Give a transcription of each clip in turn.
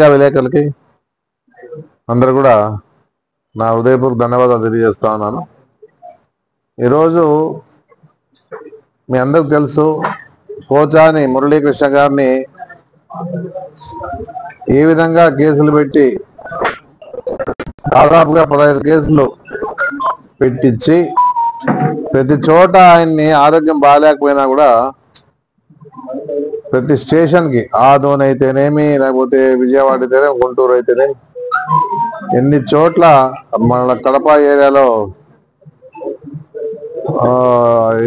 Media విలేకరులకి అందరూ కూడా నా హృదయపూర్వక ధన్యవాదాలు తెలియజేస్తా ఉన్నాను. ఈరోజు మీ అందరికి తెలుసు, పోచాని మురళీకృష్ణ గారిని ఏ విధంగా కేసులు పెట్టి దాదాపుగా 15 కేసులు పెట్టించి ప్రతి చోట ఆయన్ని ఆరోగ్యం బాగాలేకపోయినా కూడా ప్రతి స్టేషన్కి ఆదోన్ అయితేనేమి, లేకపోతే విజయవాడ అయితేనేమి, గుంటూరు అయితేనేమి, ఎన్ని చోట్ల మన కడప ఏరియాలో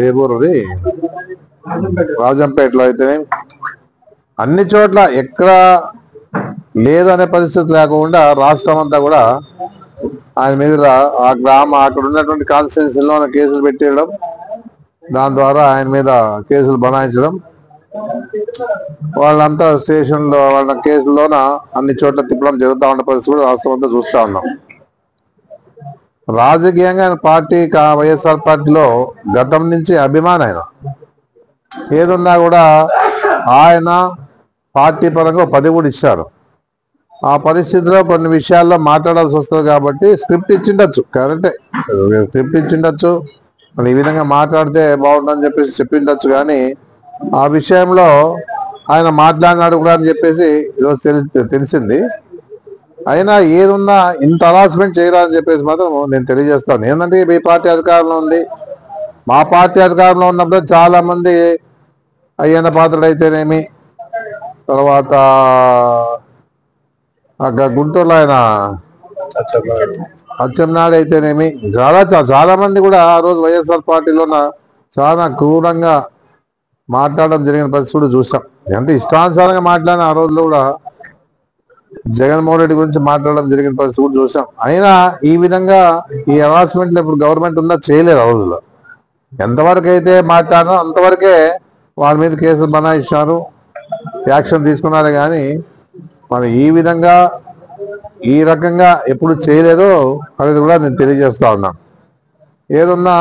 ఏ ఊరుది రాజంపేటలో అయితేనేమి అన్ని చోట్ల ఎక్కడ లేదనే పరిస్థితి లేకుండా రాష్ట్రం అంతా కూడా ఆయన మీద అక్కడ ఉన్నటువంటి కాన్స్టిట్యున్సీలో కేసులు పెట్టేయడం, దాని ద్వారా ఆయన మీద కేసులు బనాయించడం, వాళ్ళంతా స్టేషన్లో వాళ్ళ కేసుల్లోన అన్ని చోట్ల తిప్పడం జరుగుతూ ఉన్న పరిస్థితి కూడా రాష్ట్రం అంతా చూస్తూ ఉన్నాం. రాజకీయంగా ఆయన పార్టీ వైఎస్ఆర్ పార్టీలో గతం నుంచి అభిమానం. ఆయన ఏదున్నా కూడా ఆయన పార్టీ పరంగా 10 కూడా ఇచ్చారు. ఆ పరిస్థితిలో కొన్ని విషయాల్లో మాట్లాడాల్సి వస్తుంది కాబట్టి స్క్రిప్ట్ ఇచ్చిండొచ్చు, కరెక్టే, స్క్రిప్ట్ ఇచ్చిండొచ్చు, మరి ఈ విధంగా మాట్లాడితే బాగుంటుందని చెప్పేసి చెప్పిండొచ్చు. కానీ ఆ విషయంలో ఆయన మాట్లాడినాడు కూడా అని చెప్పేసి ఈరోజు తెలిసింది. అయినా ఏదున్నా ఇంత హరాస్మెంట్ చేయరాదని చెప్పేసి మాత్రం నేను తెలియజేస్తాను. ఏంటంటే మీ పార్టీ అధికారంలో ఉంది, మా పార్టీ అధికారంలో ఉన్నప్పుడు చాలా మంది అయ్యన్న పాత్రుడు అయితేనేమి, తర్వాత గుంటూరులో ఆయన అచ్చెన్నాయుడు అయితేనేమి, చాలా మంది కూడా ఆ రోజు వైఎస్ఆర్ పార్టీలో చాలా క్రూరంగా మాట్లాడడం జరిగిన పరిస్థితి కూడా చూసాం. అంటే ఇష్టానుసారంగా మాట్లాడిన ఆ రోజులో కూడా జగన్మోహన్ రెడ్డి గురించి మాట్లాడడం జరిగిన పరిస్థితి కూడా చూసాం. అయినా ఈ విధంగా ఈ హరాస్మెంట్లు ఇప్పుడు గవర్నమెంట్ ఉందా చేయలేదు. ఆ రోజుల్లో ఎంతవరకు అయితే మాట్లాడినో అంతవరకే వాళ్ళ మీద కేసులు బనాయించారు, యాక్షన్ తీసుకున్నారు. కానీ మరి ఈ విధంగా ఈ రకంగా ఎప్పుడు చేయలేదో అనేది కూడా నేను తెలియజేస్తా ఉన్నాను. ఏదున్నా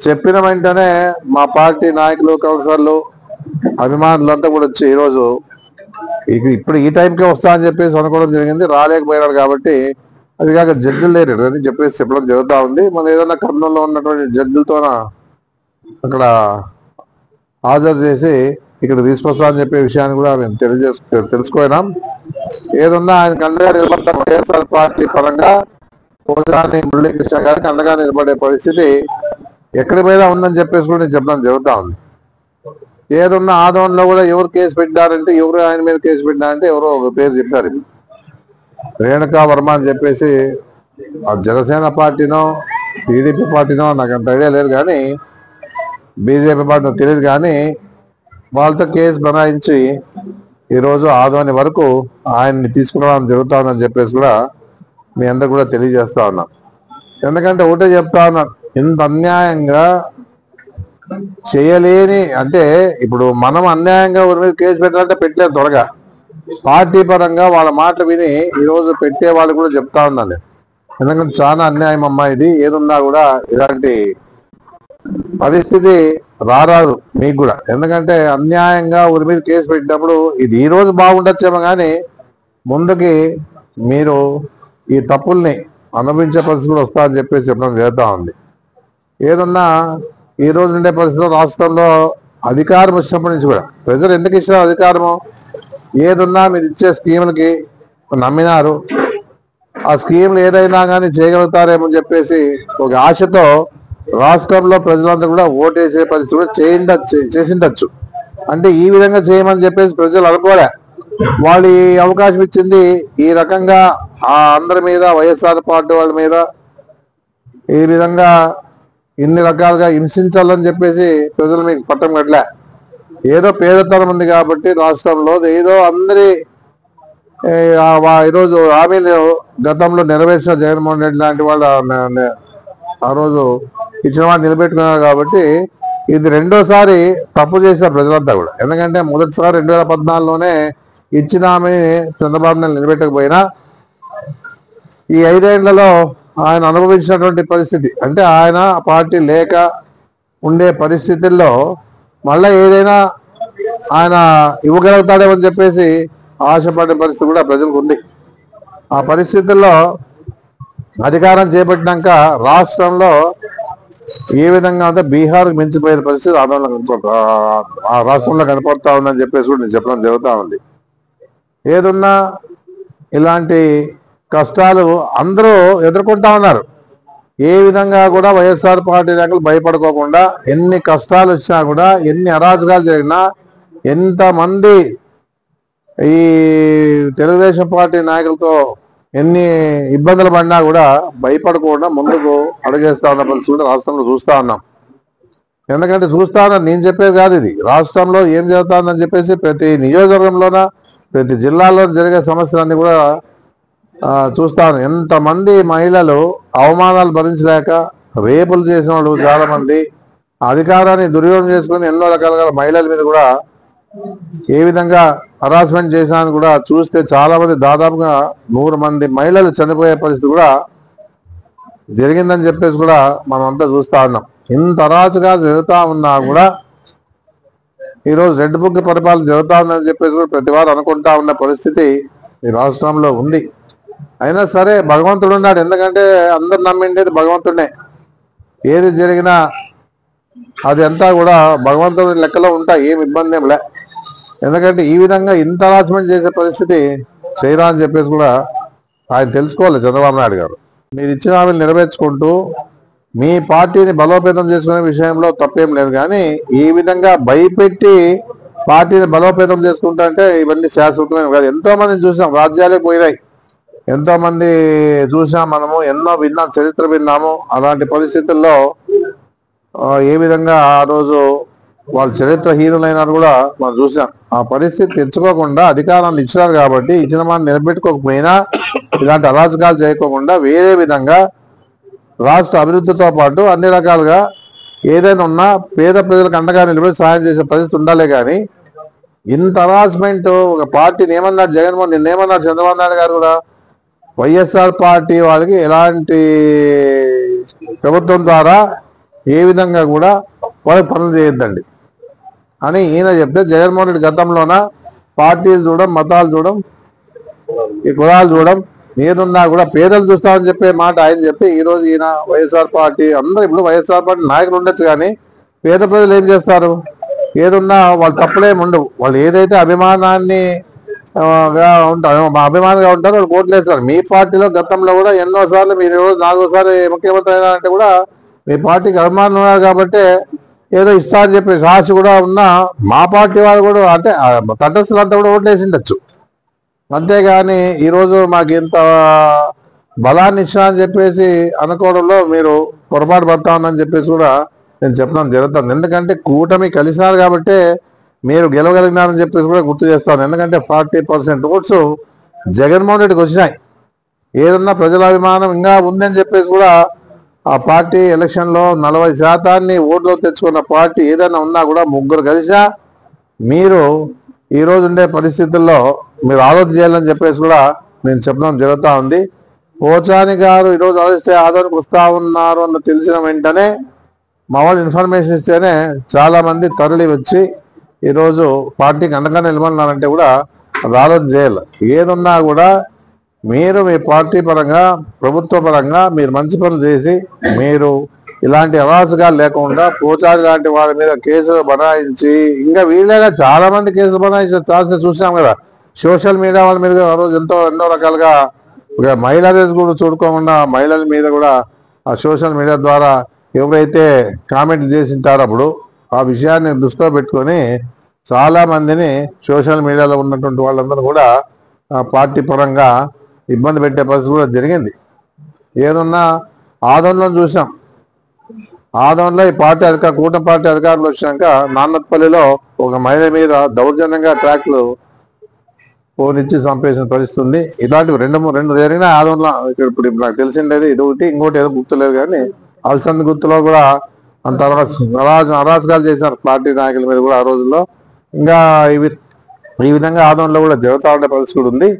చెప్పిన వెంటనే మా పార్టీ నాయకులు, కౌన్సిలర్లు, అభిమానులంతా కూడా వచ్చి ఈరోజు ఇప్పుడు ఈ టైంకే వస్తా అని చెప్పేసి అనుకోవడం జరిగింది. రాలేకపోయినాడు కాబట్టి, అది కాక జడ్జిలు లేరు అని చెప్పేసి చెప్పడం జరుగుతూ ఉంది. మన ఏదన్నా కర్నూలులో ఉన్నటువంటి జడ్జిలతోన అక్కడ హాజరు చేసి ఇక్కడ తీసుకొస్తామని చెప్పే విషయాన్ని కూడా మేము తెలుసుకున్నాం. ఏదన్నా ఆయనకు అండగా నిలబడతాం. వైఎస్ఆర్ పార్టీ పరంగా పోచాని మురళీకృష్ణ గారికి అండగా నిలబడే పరిస్థితి ఎక్కడి మీద ఉందని చెప్పేసి కూడా నేను చెప్పడం జరుగుతూ ఉంది. ఏదన్నా ఆదోన్లో కూడా ఎవరు కేసు పెట్టారంటే, ఎవరు ఆయన మీద కేసు పెట్టారంటే ఎవరో ఒక పేరు చెప్పారు, రేణుకా వర్మ అని చెప్పేసి. ఆ జనసేన పార్టీనో టీడీపీ పార్టీనో నాకు అంత ఐడియా లేదు, కానీ బీజేపీ పార్టీనో తెలియదు. కానీ వాళ్ళతో కేసు బనాయించి ఈరోజు ఆదోని వరకు ఆయన్ని తీసుకురావడం జరుగుతుందని చెప్పేసి కూడా మీ అందరు కూడా తెలియజేస్తా ఉన్నాం. ఎందుకంటే ఒకటే చెప్తా ఉన్నాను, ఇంత అన్యాయంగా చేయలేని, అంటే ఇప్పుడు మనం అన్యాయంగా ఊరి మీద కేసు పెట్టాలంటే పెట్టలేదు త్వరగా. పార్టీ పరంగా వాళ్ళ మాటలు విని ఈరోజు పెట్టే వాళ్ళు కూడా చెప్తా ఉన్నాను. ఎందుకంటే చాలా అన్యాయం అమ్మా ఇది. ఏదున్నా కూడా ఇలాంటి పరిస్థితి రారాదు మీకు కూడా. ఎందుకంటే అన్యాయంగా ఊరి మీద కేసు పెట్టినప్పుడు ఇది ఈ రోజు బాగుండొచ్చేమో, కానీ ముందుకి మీరు ఈ తప్పుల్ని అనుభవించే పరిస్థితి కూడా వస్తా అని చెప్పేసి చెప్పడం జరుగుతూ ఉంది. ఏదన్నా ఈ రోజు ఉండే పరిస్థితిలో రాష్ట్రంలో అధికారం వచ్చినప్పటి నుంచి కూడా ప్రజలు ఎందుకు ఇచ్చిన అధికారము, ఏదున్నా మీరు ఇచ్చే స్కీములకి నమ్మినారు, ఆ స్కీములు ఏదైనా కానీ చేయగలుగుతారేమో చెప్పేసి ఒక ఆశతో రాష్ట్రంలో ప్రజలందరూ కూడా ఓటేసే పరిస్థితి కూడా చేసిండొచ్చు. అంటే ఈ విధంగా చేయమని చెప్పేసి ప్రజలు అనుకోలే. వాళ్ళు ఈ అవకాశం ఇచ్చింది ఈ రకంగా అందరి మీద, వైఎస్ఆర్ పార్టీ వాళ్ళ మీద ఈ విధంగా ఇన్ని రకాలుగా హింసించాలని చెప్పేసి ప్రజలు మీకు పట్టం కట్టలే. ఏదో పేదతనం ఉంది కాబట్టి రాష్ట్రంలో ఏదో అందరి ఈరోజు హామీలు గతంలో నెరవేర్చిన జగన్మోహన్ రెడ్డి లాంటి వాళ్ళు ఆ రోజు ఇచ్చిన మాట నిలబెట్టుకున్నారు. కాబట్టి ఇది రెండోసారి తప్పు చేసిన ప్రజలంతా కూడా. ఎందుకంటే మొదటిసారి 2014లోనే ఇచ్చిన హామీని చంద్రబాబు నాయుడు నిలబెట్టకపోయినా ఈ 5 ఏళ్లలో ఆయన అనుభవించినటువంటి పరిస్థితి, అంటే ఆయన పార్టీ లేక ఉండే పరిస్థితుల్లో మళ్ళీ ఏదైనా ఆయన ఇవ్వగలుగుతాడేమని చెప్పేసి ఆశపడే పరిస్థితి కూడా ప్రజలకు ఉంది. ఆ పరిస్థితుల్లో అధికారం చేపట్టినాక రాష్ట్రంలో ఏ విధంగా ఉంటే బీహార్కి మించిపోయే పరిస్థితి ఆ రాష్ట్రంలో కనపడతా ఉందని చెప్పేసి కూడా నేను చెప్పడం జరుగుతూ ఉంది. ఏదున్నా ఇలాంటి కష్టాలు అందరూ ఎదుర్కొంటా ఉన్నారు. ఏ విధంగా కూడా వైఎస్ఆర్ పార్టీ నాయకులు భయపడుకోకుండా ఎన్ని కష్టాలు వచ్చినా కూడా, ఎన్ని అరాజకాలు జరిగినా, ఎంతమంది ఈ తెలుగుదేశం పార్టీ నాయకులతో ఎన్ని ఇబ్బందులు పడినా కూడా భయపడకుండా ముందుకు అడుగేస్తా ఉన్న పరిస్థితి కూడా రాష్ట్రంలో చూస్తా ఉన్నాం. ఎందుకంటే చూస్తా ఉన్నాను, నేను చెప్పేది కాదు, ఇది రాష్ట్రంలో ఏం జరుగుతుందని చెప్పేసి ప్రతి నియోజకవర్గంలోన ప్రతి జిల్లాలో జరిగే సమస్యలన్నీ కూడా చూస్తాను. ఎంతమంది మహిళలు అవమానాలు భరించలేక రేపులు చేసిన వాళ్ళు చాలా మంది, అధికారాన్ని దుర్వినియోగం చేసుకుని ఎన్నో రకాలుగా మహిళల మీద కూడా ఏ విధంగా హరాస్మెంట్ చేశానని కూడా చూస్తే చాలా మంది, దాదాపుగా 100 మంది మహిళలు చనిపోయే పరిస్థితి కూడా జరిగిందని చెప్పేసి కూడా మనం అంతా చూస్తా ఉన్నాం. ఇంత అరాచగా జరుగుతూ ఉన్నా కూడా ఈరోజు రెడ్ బుక్ పరిపాలన జరుగుతూ ఉందని చెప్పేసి కూడా ప్రతి వారు అనుకుంటా ఉన్న పరిస్థితి ఈ రాష్ట్రంలో ఉంది. అయినా సరే భగవంతుడు ఉన్నాడు. ఎందుకంటే అందరు నమ్మిండేది భగవంతుడే. ఏది జరిగినా అది అంతా కూడా భగవంతుడి లెక్కలో ఉంటాయి, ఏమి ఇబ్బంది ఏం లే. ఎందుకంటే ఈ విధంగా ఇంత హరాస్మెంట్ చేసే పరిస్థితి చేయరా అని చెప్పేసి కూడా ఆయన తెలుసుకోవాలి చంద్రబాబు నాయుడు గారు. మీరు ఇచ్చిన హామీలు నెరవేర్చుకుంటూ మీ పార్టీని బలోపేతం చేసుకునే విషయంలో తప్పేం లేదు, కానీ ఈ విధంగా భయపెట్టి పార్టీని బలోపేతం చేసుకుంటా అంటే ఇవన్నీ శాశ్వతమైన కాదు. ఎంతో మందిని చూసాం, రాజ్యాలే పోయినాయి, ఎంతో మంది చూసాం, మనము ఎన్నో విన్నాం, చరిత్ర విన్నాము. అలాంటి పరిస్థితుల్లో ఏ విధంగా ఆ రోజు వాళ్ళు చరిత్రహీనులైనారు కూడా మనం చూసాం. ఆ పరిస్థితి తెచ్చుకోకుండా అధికారాన్ని ఇచ్చినారు కాబట్టి ఇచ్చిన మాట నిలబెట్టుకోకపోయినా ఇలాంటి అరాచకాలు చేయకోకుండా వేరే విధంగా రాష్ట్ర అభివృద్ధితో పాటు అన్ని రకాలుగా ఏదైనా ఉన్నా పేద ప్రజలకు అండగా నిలబడి సహాయం చేసే పరిస్థితి ఉండాలి. కానీ ఇంత హరాస్మెంట్ ఒక పార్టీని ఏమన్నాడు జగన్మోహన్, నిన్నేమన్నాడు చంద్రబాబు నాయుడు గారు కూడా, వైఎస్ఆర్ పార్టీ వాళ్ళకి ఎలాంటి ప్రభుత్వం ద్వారా ఏ విధంగా కూడా వాళ్ళకి పనులు చేయొద్దండి అని ఈయన చెప్తే, జగన్మోహన్ రెడ్డి గతంలోన పార్టీలు చూడడం, మతాలు చూడడం, ఈ కులాలు చూడడం, ఏదున్నా కూడా పేదలు చూస్తామని చెప్పే మాట ఆయన చెప్తే, ఈరోజు ఈయన వైఎస్ఆర్ పార్టీ అందరూ ఇప్పుడు వైఎస్ఆర్ పార్టీ నాయకులు ఉండొచ్చు, కానీ పేద ప్రజలు ఏం చేస్తారు? ఏదున్నా వాళ్ళు తప్పులేమి ఉండవు. వాళ్ళు ఏదైతే అభిమానాన్ని అభిమానంగా ఉంటారో వాళ్ళు ఓట్లు వేస్తారు. మీ పార్టీలో గతంలో కూడా ఎన్నోసార్లు మీరు ఈరోజు 4సారి ముఖ్యమంత్రి అయినా అంటే కూడా మీ పార్టీకి అభిమానులు ఉన్నారు కాబట్టి ఏదో ఇస్తారని చెప్పి ఆశ కూడా ఉన్నా మా పార్టీ వాళ్ళు కూడా అంటే తటస్థులంతా కూడా ఓట్లు వేసి ఉండొచ్చు. అంతేగాని ఈరోజు మాకు ఇంత బలాన్ని ఇచ్చా అని చెప్పేసి అనుకోవడంలో మీరు పొరపాటు పడతా ఉందని చెప్పేసి కూడా నేను చెప్పడం జరుగుతుంది. ఎందుకంటే కూటమి కలిసినారు కాబట్టి మీరు గెలవగలిగినారని చెప్పేసి కూడా గుర్తు చేస్తాను. ఎందుకంటే 40% ఓట్స్ జగన్మోహన్ రెడ్డికి వచ్చినాయి. ఏదన్నా ప్రజల అభిమానం ఇంకా ఉందని చెప్పేసి కూడా ఆ పార్టీ ఎలక్షన్లో 40% ఓట్లు తెచ్చుకున్న పార్టీ ఏదైనా ఉన్నా కూడా ముగ్గురు కలిసా మీరు ఈరోజు ఉండే పరిస్థితుల్లో మీరు ఆలోచన చేయాలని చెప్పేసి కూడా నేను చెప్పడం జరుగుతూ ఉంది. పోచాని గారు ఈరోజు ఆలోచిస్తే ఆదోనికి వస్తూ ఉన్నారు అన్న తెలిసిన వెంటనే మా వాళ్ళు ఇన్ఫర్మేషన్ ఇస్తేనే చాలామంది తరలి వచ్చి ఈరోజు పార్టీకి అండగా నిలబడినారంటే కూడా అది ఆలోచన చేయాలి. ఏదున్నా కూడా మీరు మీ పార్టీ పరంగా ప్రభుత్వ పరంగా మీరు మంచి పనులు చేసి మీరు ఇలాంటి అవాసగాలు లేకుండా పోచారి లాంటి వాళ్ళ మీద కేసులు బనాయించి ఇంకా వీళ్ళగా చాలా మంది కేసులు బనాయించిన ఛాన్స్ చూసాం కదా. సోషల్ మీడియా వాళ్ళ మీద ఆ రోజు ఎన్నో రకాలుగా మహిళల కూడా చూడుకోకుండా మహిళల మీద కూడా ఆ సోషల్ మీడియా ద్వారా ఎవరైతే కామెంట్లు చేసి ఉంటారో అప్పుడు ఆ విషయాన్ని దృష్టిలో పెట్టుకొని చాలా మందిని సోషల్ మీడియాలో ఉన్నటువంటి వాళ్ళందరూ కూడా పార్టీ పరంగా ఇబ్బంది పెట్టే పరిస్థితి కూడా జరిగింది. ఏదన్నా ఆదోన్లో చూసాం. ఆదోన్లో ఈ పార్టీ కూటమి పార్టీ అధికారులు వచ్చినాక నాన్నపల్లిలో ఒక మహిళ మీద దౌర్జన్యంగా ట్రాక్లు పోనిచ్చి చంపేసిన పరిస్థితి ఉంది. ఇలాంటివి రెండు జరిగిన ఆదోన్లో ఇప్పుడు నాకు తెలిసిండేది ఇది ఒకటి, ఇంకోటి ఏదో గుర్తులేదు. కానీ అలసంది గుర్తులో కూడా అంత అరాచకాలు చేశారు పార్టీ నాయకుల మీద కూడా ఆ రోజుల్లో. ఇంకా ఈ విధంగా ఆదోన్లో కూడా జరుగుతూ ఉండే పరిస్థితి ఉంది.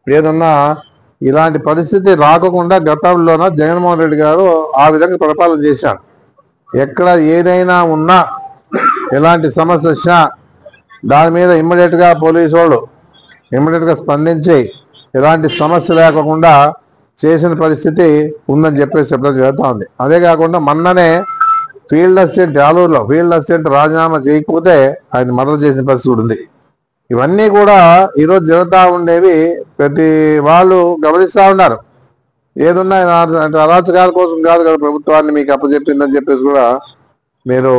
ఏదన్నా ఇలాంటి పరిస్థితి రాకుండా గతంలోన జగన్మోహన్ రెడ్డి గారు ఆ విధంగా పరిపాలన చేశారు. ఎక్కడ ఏదైనా ఉన్నా ఎలాంటి సమస్య వచ్చినా దాని మీద ఇమ్మీడియట్గా పోలీసు వాళ్ళు ఇమ్మీడియట్గా స్పందించి ఎలాంటి సమస్య లేకుండా చేసిన పరిస్థితి ఉందని చెప్పేసి చెప్పడం జరుగుతూ ఉంది. అదే కాకుండా మొన్ననే ఫీల్డ్ అసిస్టెంట్ ఆలూరులో ఫీల్డ్ అసిస్టెంట్ రాజీనామా చేయకపోతే ఆయన మర్డర్ చేసిన పరిస్థితి కూడా ఉంది. ఇవన్నీ కూడా ఈరోజు జరుగుతూ ఉండేవి ప్రతి వాళ్ళు గమనిస్తూ ఉన్నారు. ఏదున్నా అరాచకాల కోసం కాదు కదా ప్రభుత్వాన్ని మీకు అప్పచెప్పిందని చెప్పేసి కూడా మీరు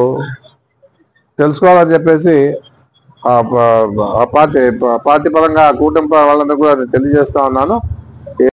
తెలుసుకోవాలని చెప్పేసి ఆ పార్టీ పరంగా కూటమి వాళ్ళందరూ కూడా నేను తెలియజేస్తా ఉన్నాను.